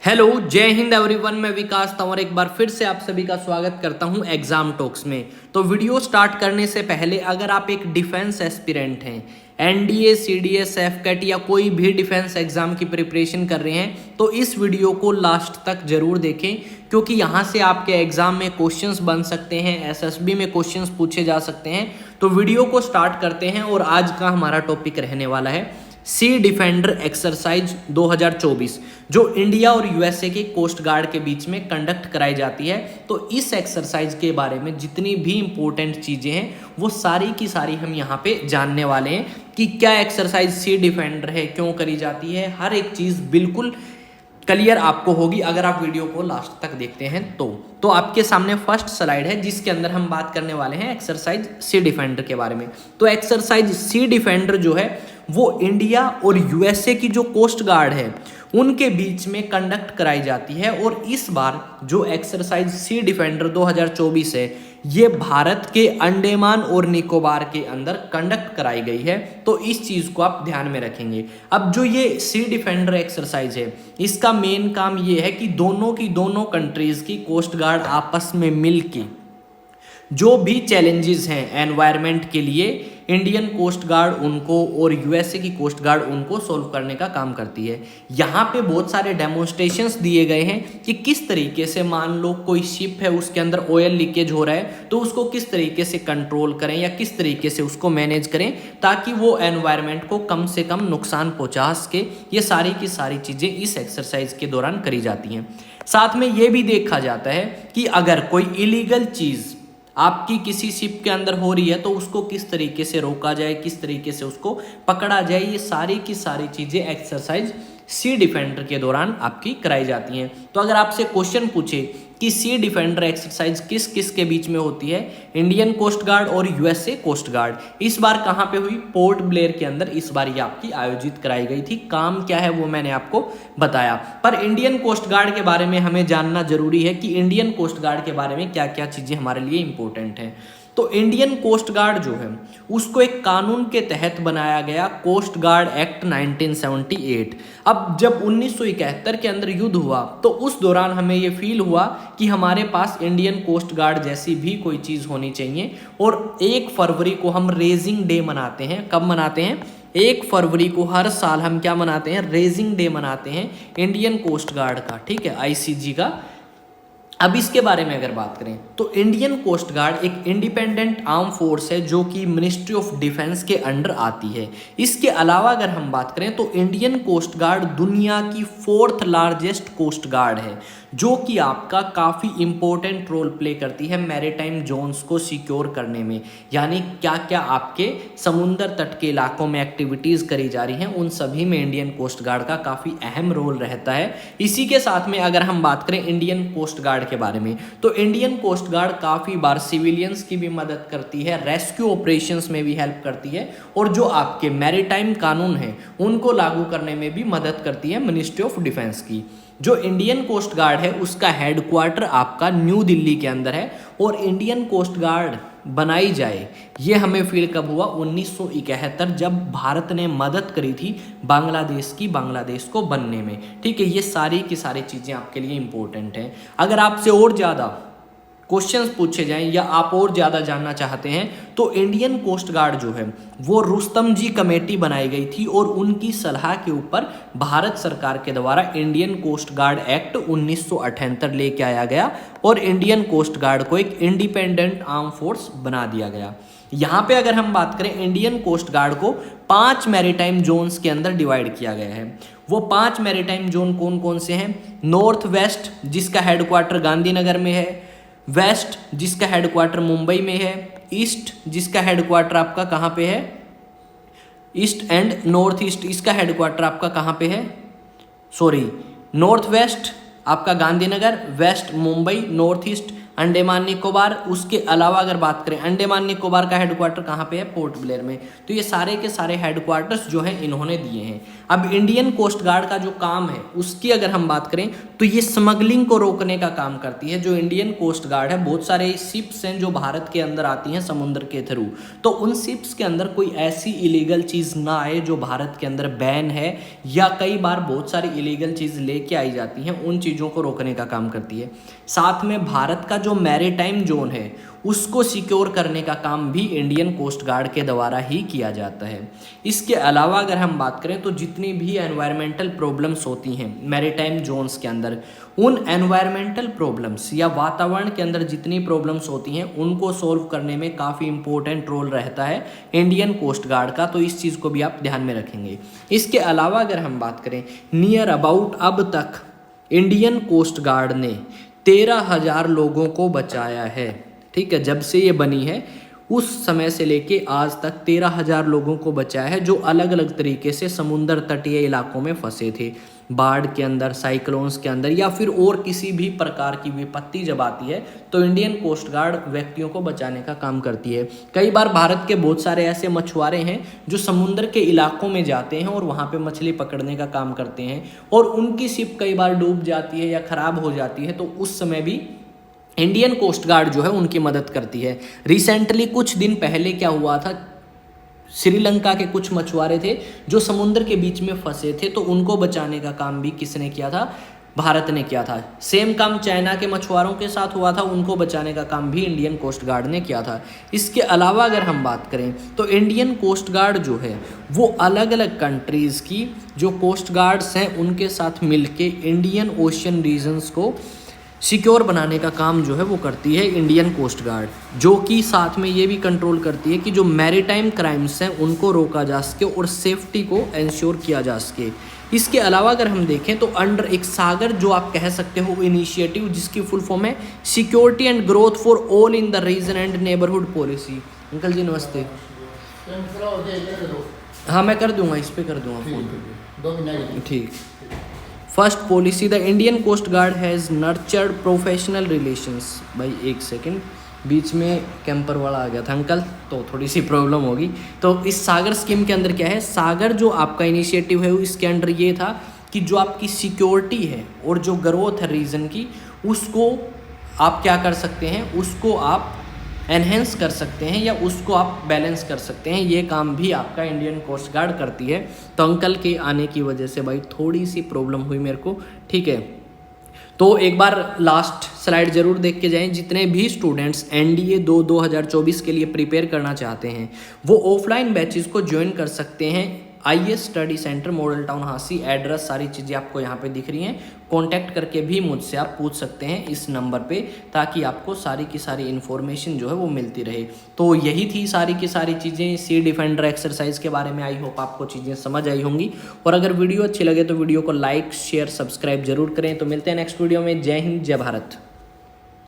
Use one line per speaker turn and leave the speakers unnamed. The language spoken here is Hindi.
हेलो, जय हिंद एवरीवन। मैं विकास तंवर एक बार फिर से आप सभी का स्वागत करता हूं एग्जाम टॉक्स में। तो वीडियो स्टार्ट करने से पहले अगर आप एक डिफेंस एस्पिरेंट हैं, एनडीए, सीडीएस, एफकेट या कोई भी डिफेंस एग्जाम की प्रिपरेशन कर रहे हैं तो इस वीडियो को लास्ट तक जरूर देखें, क्योंकि यहाँ से आपके एग्जाम में क्वेश्चंस बन सकते हैं, एसएसबी में क्वेश्चंस पूछे जा सकते हैं। तो वीडियो को स्टार्ट करते हैं और आज का हमारा टॉपिक रहने वाला है सी डिफेंडर एक्सरसाइज 2024, जो इंडिया और यूएसए के कोस्ट गार्ड के बीच में कंडक्ट कराई जाती है। तो इस एक्सरसाइज के बारे में जितनी भी इंपॉर्टेंट चीज़ें हैं वो सारी की सारी हम यहाँ पे जानने वाले हैं कि क्या एक्सरसाइज सी डिफेंडर है, क्यों करी जाती है, हर एक चीज़ बिल्कुल क्लियर आपको होगी अगर आप वीडियो को लास्ट तक देखते हैं। तो आपके सामने फर्स्ट स्लाइड है जिसके अंदर हम बात करने वाले हैं एक्सरसाइज सी डिफेंडर के बारे में। तो एक्सरसाइज सी डिफेंडर जो है वो इंडिया और यूएसए की जो कोस्ट गार्ड है उनके बीच में कंडक्ट कराई जाती है। और इस बार जो एक्सरसाइज सी डिफेंडर 2024 है ये भारत के अंडमान और निकोबार के अंदर कंडक्ट कराई गई है। तो इस चीज़ को आप ध्यान में रखेंगे। अब जो ये सी डिफेंडर एक्सरसाइज है इसका मेन काम ये है कि दोनों कंट्रीज की कोस्ट गार्ड आपस में मिलके जो भी चैलेंजेस हैं एनवायरनमेंट के लिए, इंडियन कोस्ट गार्ड उनको और यूएसए की कोस्ट गार्ड उनको सॉल्व करने का काम करती है। यहाँ पे बहुत सारे डेमोन्स्ट्रेशंस दिए गए हैं कि किस तरीके से, मान लो कोई शिप है उसके अंदर ऑयल लीकेज हो रहा है तो उसको किस तरीके से कंट्रोल करें या किस तरीके से उसको मैनेज करें ताकि वो एनवायरनमेंट को कम से कम नुकसान पहुँचा सके। ये सारी की सारी चीज़ें इस एक्सरसाइज के दौरान करी जाती हैं। साथ में ये भी देखा जाता है कि अगर कोई इलीगल चीज़ आपकी किसी शिप के अंदर हो रही है तो उसको किस तरीके से रोका जाए, किस तरीके से उसको पकड़ा जाए, ये सारी की सारी चीज़ें एक्सरसाइज सी डिफेंडर के दौरान आपकी कराई जाती हैं। तो अगर आपसे क्वेश्चन पूछे कि सी डिफेंडर एक्सरसाइज किस किस के बीच में होती है, इंडियन कोस्ट गार्ड और यूएसए कोस्ट गार्ड, इस बार कहाँ पे हुई? पोर्ट ब्लेयर के अंदर इस बार ये आपकी आयोजित कराई गई थी। काम क्या है वो मैंने आपको बताया, पर इंडियन कोस्ट गार्ड के बारे में हमें जानना जरूरी है कि इंडियन कोस्ट गार्ड के बारे में क्या क्या चीज़ें हमारे लिए इंपॉर्टेंट हैं। तो इंडियन कोस्ट गार्ड जो है उसको एक कानून के तहत बनाया गया, कोस्ट गार्ड एक्ट 1978। अब जब 1971 के अंदर युद्ध हुआ तो उस दौरान हमें ये फील हुआ कि हमारे पास इंडियन कोस्ट गार्ड जैसी भी कोई चीज़ होनी चाहिए। और 1 फरवरी को हम रेजिंग डे मनाते हैं। कब मनाते हैं? 1 फरवरी को हर साल हम क्या मनाते हैं? रेजिंग डे मनाते हैं इंडियन कोस्ट गार्ड का, ठीक है, आईसीजी का। अब इसके बारे में अगर बात करें तो इंडियन कोस्ट गार्ड एक इंडिपेंडेंट आर्म फोर्स है जो कि मिनिस्ट्री ऑफ डिफेंस के अंडर आती है। इसके अलावा अगर हम बात करें तो इंडियन कोस्ट गार्ड दुनिया की 4th लार्जेस्ट कोस्ट गार्ड है, जो कि आपका काफ़ी इंपॉर्टेंट रोल प्ले करती है मैरीटाइम जोन्स को सिक्योर करने में। यानी क्या क्या आपके समुंदर तट के इलाकों में एक्टिविटीज़ करी जा रही हैं उन सभी में इंडियन कोस्ट गार्ड का काफ़ी अहम रोल रहता है। इसी के साथ में अगर हम बात करें इंडियन कोस्ट गार्ड के बारे में तो इंडियन कोस्ट गार्ड काफ़ी बार सिविलियंस की भी मदद करती है, रेस्क्यू ऑपरेशंस में भी हेल्प करती है, और जो आपके मैरीटाइम कानून हैं उनको लागू करने में भी मदद करती है मिनिस्ट्री ऑफ डिफेंस की। जो इंडियन कोस्ट गार्ड है उसका हेडक्वार्टर आपका न्यू दिल्ली के अंदर है। और इंडियन कोस्ट गार्ड बनाई जाए ये हमें फील कब हुआ? 1971, जब भारत ने मदद करी थी बांग्लादेश को बनने में, ठीक है। ये सारी की सारी चीज़ें आपके लिए इंपॉर्टेंट हैं। अगर आपसे और ज़्यादा क्वेश्चंस पूछे जाएं या आप और ज़्यादा जानना चाहते हैं तो इंडियन कोस्ट गार्ड जो है वो रुस्तम जी कमेटी बनाई गई थी और उनकी सलाह के ऊपर भारत सरकार के द्वारा इंडियन कोस्ट गार्ड एक्ट 1978 लेके आया गया और इंडियन कोस्ट गार्ड को एक इंडिपेंडेंट आर्म फोर्स बना दिया गया। यहाँ पे अगर हम बात करें इंडियन कोस्ट गार्ड को 5 मैरीटाइम जोन्स के अंदर डिवाइड किया गया है। वो 5 मैरीटाइम जोन कौन कौन से हैं? नॉर्थ वेस्ट जिसका हेडक्वार्टर गांधीनगर में है, वेस्ट जिसका हेडक्वार्टर मुंबई में है, ईस्ट जिसका हेडक्वार्टर आपका कहाँ पे है? ईस्ट एंड नॉर्थ ईस्ट, इसका हेडक्वार्टर आपका कहाँ पे है? सॉरी, नॉर्थ वेस्ट आपका Gandhinagar, west Mumbai, north east Andaman Nicobar. उसके अलावा अगर बात करें अंडमान निकोबार का हेडक्वार्टर कहाँ पे है? पोर्ट ब्लेयर में। तो ये सारे के सारे हेडक्वार्टर्स जो हैं इन्होंने दिए हैं। अब इंडियन कोस्ट गार्ड का जो काम है उसकी अगर हम बात करें तो ये स्मगलिंग को रोकने का काम करती है। जो इंडियन कोस्ट गार्ड है, बहुत सारे शिप्स हैं जो भारत के अंदर आती हैं समुद्र के थ्रू, तो उन शिप्स के अंदर कोई ऐसी इलीगल चीज़ ना आए जो भारत के अंदर बैन है, या कई बार बहुत सारी इलीगल चीज़ लेके आई जाती हैं, उन चीज़ों को रोकने का काम करती है। साथ में भारत का जो मैरीटाइम जोन है उसको सिक्योर करने का काम भी इंडियन कोस्ट गार्ड के द्वारा ही किया जाता है। इसके अलावा अगर हम बात करें तो जितनी भी एनवायरमेंटल प्रॉब्लम्स होती हैं मैरीटाइम जोन्स के अंदर, उन एनवायरमेंटल प्रॉब्लम्स या वातावरण के अंदर जितनी प्रॉब्लम्स होती हैं उनको सॉल्व करने में काफ़ी इंपॉर्टेंट रोल रहता है इंडियन कोस्ट गार्ड का, तो इस चीज़ को भी आप ध्यान में रखेंगे। इसके अलावा अगर हम बात करें, नियर अबाउट अब तक इंडियन कोस्ट गार्ड ने 13,000 लोगों को बचाया है। ठीक है, जब से ये बनी है उस समय से लेके आज तक 13,000 लोगों को बचाया है, जो अलग अलग तरीके से समुद्र तटीय इलाकों में फंसे थे, बाढ़ के अंदर, साइक्लोन्स के अंदर, या फिर और किसी भी प्रकार की विपत्ति जब आती है तो इंडियन कोस्ट गार्ड व्यक्तियों को बचाने का काम करती है। कई बार भारत के बहुत सारे ऐसे मछुआरे हैं जो समुद्र के इलाकों में जाते हैं और वहाँ पे मछली पकड़ने का काम करते हैं, और उनकी शिप कई बार डूब जाती है या ख़राब हो जाती है, तो उस समय भी इंडियन कोस्ट गार्ड जो है उनकी मदद करती है। रिसेंटली कुछ दिन पहले क्या हुआ था, श्रीलंका के कुछ मछुआरे थे जो समुद्र के बीच में फंसे थे, तो उनको बचाने का काम भी किसने किया था? भारत ने किया था। सेम काम चाइना के मछुआरों के साथ हुआ था, उनको बचाने का काम भी इंडियन कोस्ट गार्ड ने किया था। इसके अलावा अगर हम बात करें तो इंडियन कोस्ट गार्ड जो है वो अलग अलग कंट्रीज़ की जो कोस्ट गार्ड्स हैं उनके साथ मिलके इंडियन ओशियन रीजन्स को सिक्योर बनाने का काम जो है वो करती है इंडियन कोस्ट गार्ड, जो कि साथ में ये भी कंट्रोल करती है कि जो मैरीटाइम क्राइम्स हैं उनको रोका जा सके और सेफ्टी को इंश्योर किया जा सके। इसके अलावा अगर हम देखें तो अंडर एक सागर जो आप कह सकते हो इनिशिएटिव, जिसकी फुल फॉर्म है security and growth for all in the region and neighbourhood policy. Uncle ji नमस्ते। हाँ मैं कर दूंगा, इस पर कर दूंगा फ़ोन। ठीक। First policy, the Indian coast guard has nurtured professional relations. भाई एक सेकंड, बीच में कैंपर वाला आ गया था अंकल, तो थोड़ी सी प्रॉब्लम होगी। तो इस सागर स्कीम के अंदर क्या है, सागर जो आपका इनिशिएटिव है इसके अंडर ये था कि जो आपकी सिक्योरिटी है और जो ग्रोथ है रीजन की, उसको आप क्या कर सकते हैं, उसको आप एनहेंस कर सकते हैं या उसको आप बैलेंस कर सकते हैं। ये काम भी आपका इंडियन कोस्ट गार्ड करती है। तो अंकल के आने की वजह से भाई थोड़ी सी प्रॉब्लम हुई मेरे को, ठीक है। तो एक बार लास्ट स्लाइड जरूर देख के जाएं। जितने भी स्टूडेंट्स NDA 2024 के लिए प्रिपेयर करना चाहते हैं वो ऑफलाइन बैचेस को ज्वाइन कर सकते हैं। IS study centre model town Hansi, address सारी चीज़ें आपको यहाँ पे दिख रही हैं। कांटेक्ट करके भी मुझसे आप पूछ सकते हैं इस नंबर पे, ताकि आपको सारी की सारी इन्फॉर्मेशन जो है वो मिलती रहे। तो यही थी सारी की सारी चीज़ें सी डिफेंडर एक्सरसाइज के बारे में। आई होप आपको चीज़ें समझ आई होंगी, और अगर वीडियो अच्छी लगे तो वीडियो को लाइक शेयर सब्सक्राइब जरूर करें। तो मिलते हैं नेक्स्ट वीडियो में। जय हिंद, जय भारत।